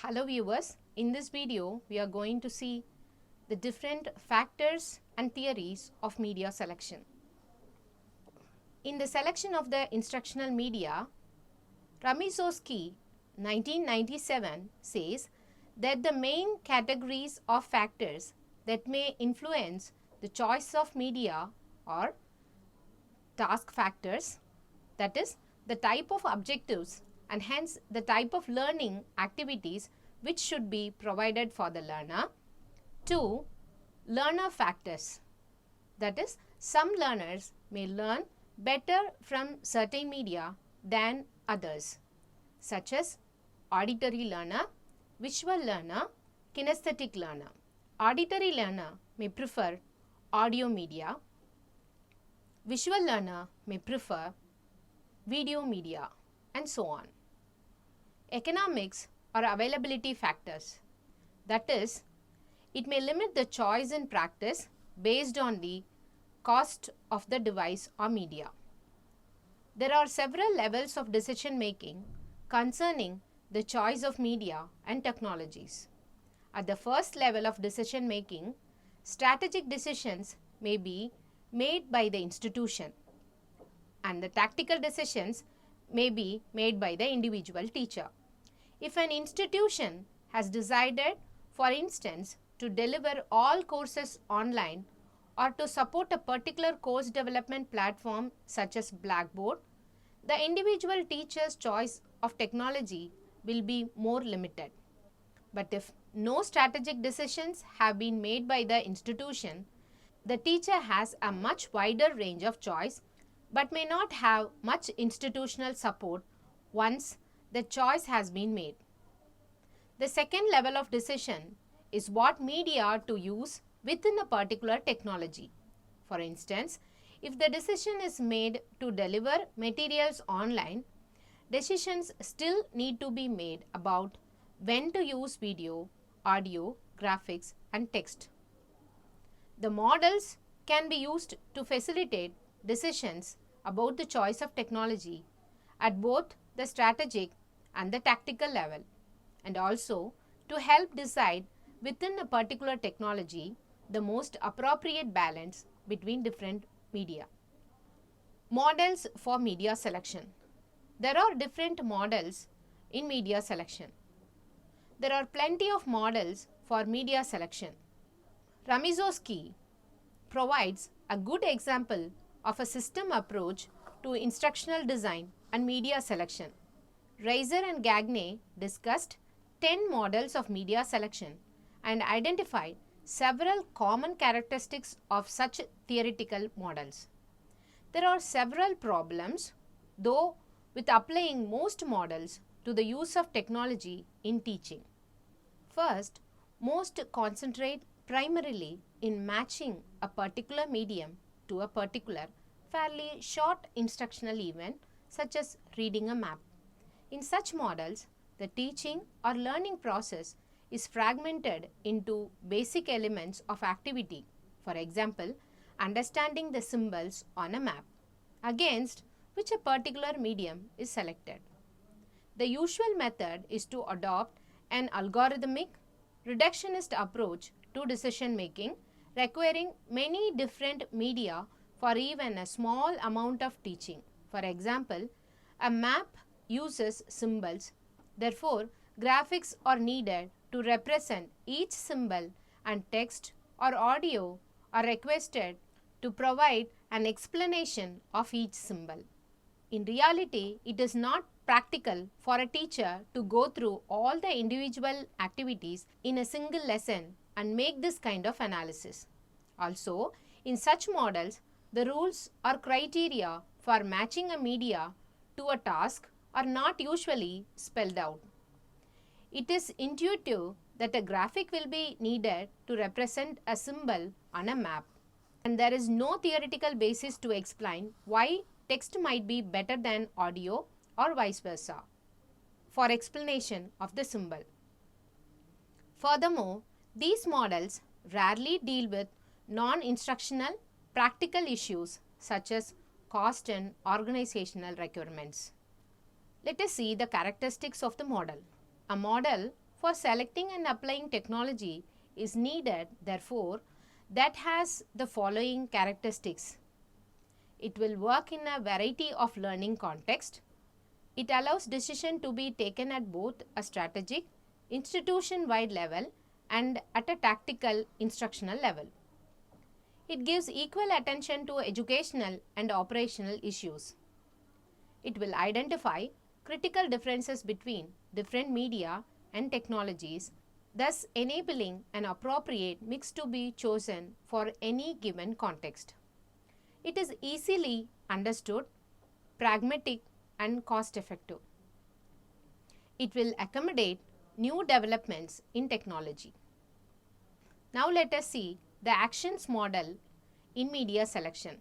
Hello viewers, in this video we are going to see the different factors and theories of media selection. In the selection of the instructional media, Ramiszewski 1997 says that the main categories of factors that may influence the choice of media are task factors, that is, the type of objectives and hence the type of learning activities which should be provided for the learner. 2. Learner factors, that is, some learners may learn better from certain media than others, such as auditory learner, visual learner, kinesthetic learner. Auditory learner may prefer audio media, visual learner may prefer video media, and so on. Economics or availability factors, that is, it may limit the choice in practice based on the cost of the device or media. There are several levels of decision making concerning the choice of media and technologies. At the first level of decision making, strategic decisions may be made by the institution and the tactical decisions may be made by the individual teacher. If an institution has decided, for instance, to deliver all courses online or to support a particular course development platform such as Blackboard, the individual teacher's choice of technology will be more limited. But if no strategic decisions have been made by the institution, the teacher has a much wider range of choice but may not have much institutional support once the choice has been made. The second level of decision is what media to use within a particular technology. For instance, if the decision is made to deliver materials online, decisions still need to be made about when to use video, audio, graphics, and text. The models can be used to facilitate decisions about the choice of technology at both the strategic and the tactical level, and also to help decide within a particular technology the most appropriate balance between different media. Models for media selection. There are different models in media selection. There are plenty of models for media selection. Ramiszewski provides a good example of a system approach to instructional design and media selection. Reiser and Gagne discussed 10 models of media selection and identified several common characteristics of such theoretical models. There are several problems, though, with applying most models to the use of technology in teaching. First, most concentrate primarily in matching a particular medium to a particular fairly short instructional event such as reading a map. In such models, the teaching or learning process is fragmented into basic elements of activity, for example, understanding the symbols on a map, against which a particular medium is selected. The usual method is to adopt an algorithmic, reductionist approach to decision making, requiring many different media for even a small amount of teaching. For example, a map uses symbols, therefore graphics are needed to represent each symbol, and text or audio are requested to provide an explanation of each symbol. In reality, it is not practical for a teacher to go through all the individual activities in a single lesson and make this kind of analysis. Also, in such models, the rules or criteria for matching a media to a task are not usually spelled out. It is intuitive that a graphic will be needed to represent a symbol on a map, and there is no theoretical basis to explain why text might be better than audio or vice versa for explanation of the symbol. Furthermore, these models rarely deal with non-instructional practical issues such as cost and organizational requirements. Let us see the characteristics of the model. A model for selecting and applying technology is needed, therefore, that has the following characteristics. It will work in a variety of learning context. It allows decision to be taken at both a strategic, institution-wide level and at a tactical instructional level. It gives equal attention to educational and operational issues. It will identify critical differences between different media and technologies, thus enabling an appropriate mix to be chosen for any given context. It is easily understood, pragmatic, and cost effective. It will accommodate new developments in technology. Now let us see the actions model in media selection.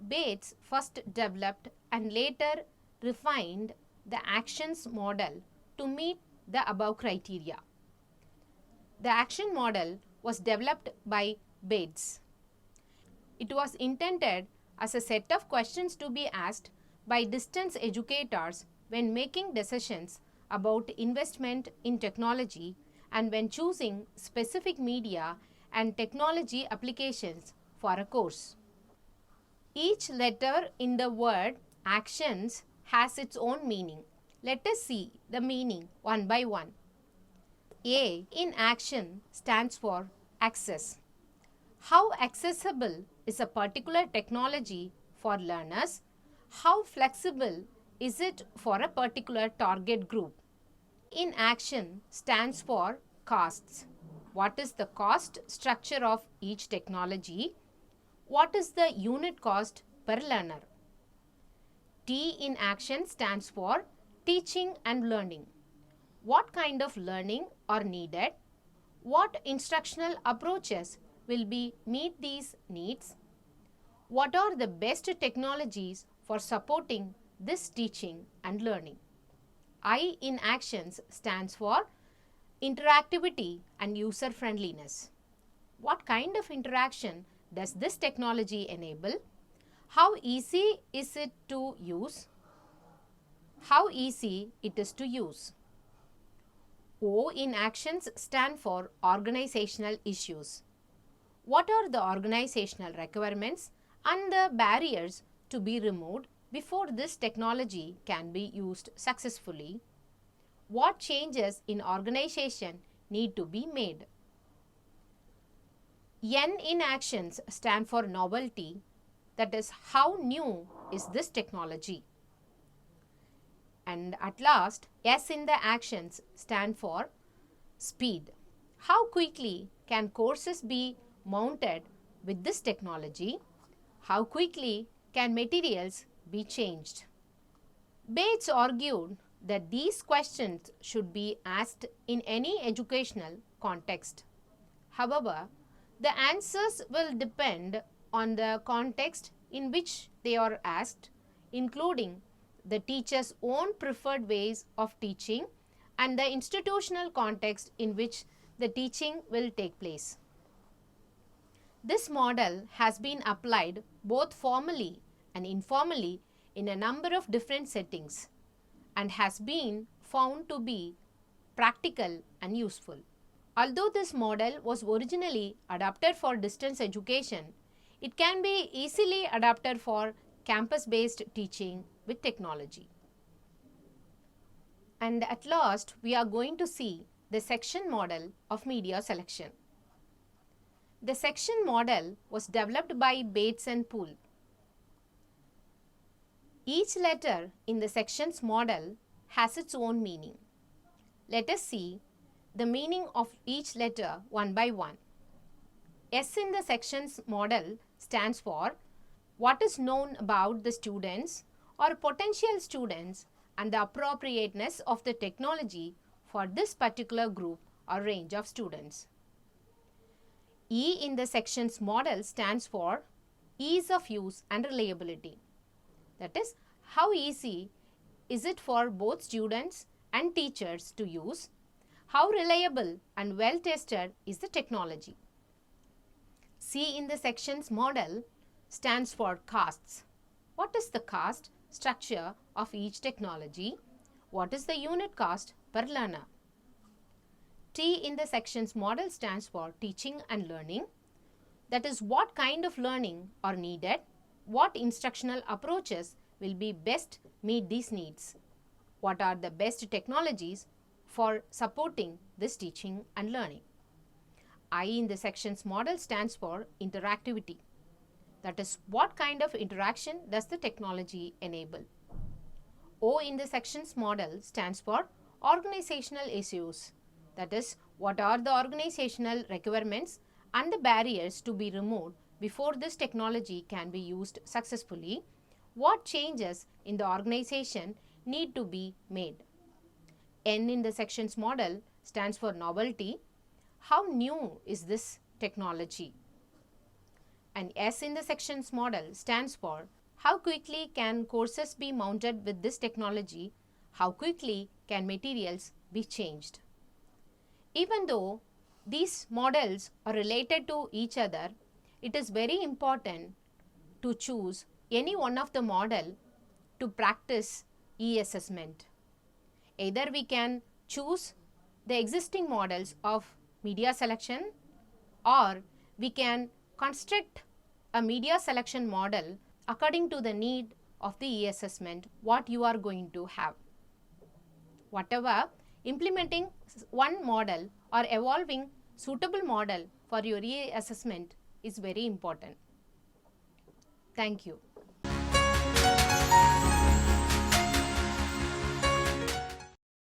Bates first developed and later refined the actions model to meet the above criteria. The action model was developed by Bates. It was intended as a set of questions to be asked by distance educators when making decisions about investment in technology and when choosing specific media and technology applications for a course. Each letter in the word actions has its own meaning. Let us see the meaning one by one. A in action stands for access. How accessible is a particular technology for learners? How flexible is it for a particular target group? In action stands for costs. What is the cost structure of each technology? What is the unit cost per learner? T in action stands for teaching and learning. What kind of learning are needed? What instructional approaches will meet these needs? What are the best technologies for supporting this teaching and learning? I in actions stands for interactivity and user friendliness. What kind of interaction does this technology enable? How easy is it to use? How easy it is to use. O in actions stand for organizational issues. What are the organizational requirements and the barriers to be removed before this technology can be used successfully? What changes in organization need to be made? N in actions stand for novelty, that is, how new is this technology? And at last, S in the actions stand for speed. How quickly can courses be mounted with this technology? How quickly can materials be changed? Bates argued that these questions should be asked in any educational context. However, the answers will depend on the context in which they are asked, including the teacher's own preferred ways of teaching and the institutional context in which the teaching will take place. This model has been applied both formally and informally in a number of different settings and has been found to be practical and useful. Although this model was originally adapted for distance education, it can be easily adapted for campus-based teaching with technology. And at last, we are going to see the section model of media selection. The section model was developed by Bates and Poole. Each letter in the sections model has its own meaning. Let us see the meaning of each letter one by one. S in the sections model stands for what is known about the students or potential students and the appropriateness of the technology for this particular group or range of students. E in the sections model stands for ease of use and reliability. That is, how easy is it for both students and teachers to use? How reliable and well tested is the technology? C in the sections model stands for costs. What is the cost structure of each technology? What is the unit cost per learner? T in the section's model stands for teaching and learning. That is, what kind of learning are needed, what instructional approaches will be best meet these needs, what are the best technologies for supporting this teaching and learning. I in the section's model stands for interactivity. That is, what kind of interaction does the technology enable. O in the section's model stands for organizational issues. That is, what are the organizational requirements and the barriers to be removed before this technology can be used successfully. What changes in the organization need to be made. N in the section's model stands for novelty. How new is this technology? And S in the section's model stands for how quickly can courses be mounted with this technology? How quickly can materials be changed? Even though these models are related to each other, it is very important to choose any one of the model to practice e-assessment. Either we can choose the existing models of media selection, or we can construct a media selection model according to the need of the e-assessment what you are going to have. Whatever, implementing one model or evolving suitable model for your e-assessment is very important. Thank you.